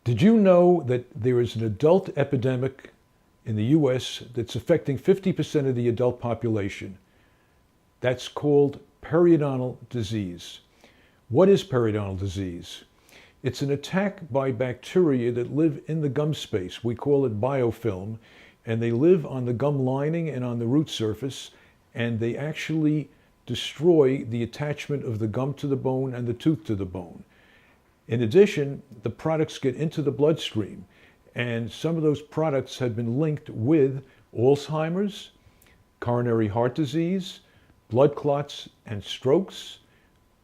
Did you know that there is an adult epidemic in the US that's affecting 50% of the adult population? That's called periodontal disease. What is periodontal disease? It's an attack by bacteria that live in the gum space. We call it biofilm, and they live on the gum lining and on the root surface, and they actually destroy the attachment of the gum to the bone and the tooth to the bone. In addition, the products get into the bloodstream, and some of those products have been linked with Alzheimer's, coronary heart disease, blood clots and strokes,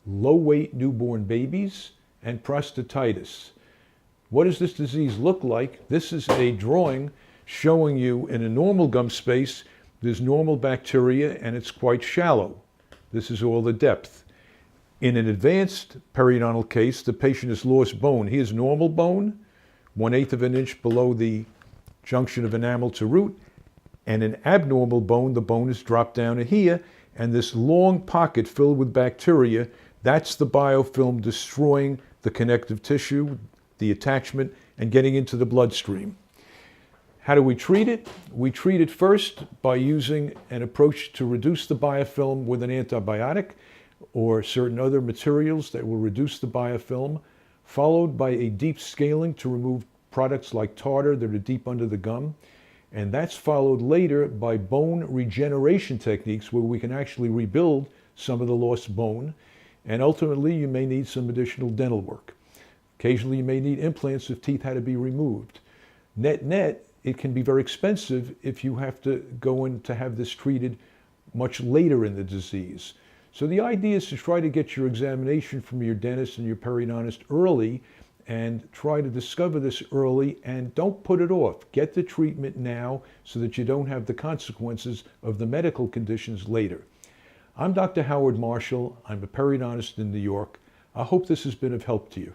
low-weight newborn babies, and prostatitis. What does this disease look like? This is a drawing showing you in a normal gum space, there's normal bacteria and it's quite shallow. This is all the depth. In an advanced periodontal case, the patient has lost bone. He has normal bone, 1/8 of an inch below the junction of enamel to root, and an abnormal bone, the bone is dropped down to here, and this long pocket filled with bacteria, that's the biofilm destroying the connective tissue, the attachment, and getting into the bloodstream. How do we treat it? We treat it first by using an approach to reduce the biofilm with an antibiotic or certain other materials that will reduce the biofilm, followed by a deep scaling to remove products like tartar that are deep under the gum. And that's followed later by bone regeneration techniques where we can actually rebuild some of the lost bone. And ultimately, you may need some additional dental work. Occasionally, you may need implants if teeth had to be removed. Net, it can be very expensive if you have to go in to have this treated much later in the disease. So the idea is to try to get your examination from your dentist and your periodontist early and try to discover this early and don't put it off. Get the treatment now so that you don't have the consequences of the medical conditions later. I'm Dr. Howard Marshall. I'm a periodontist in New York. I hope this has been of help to you.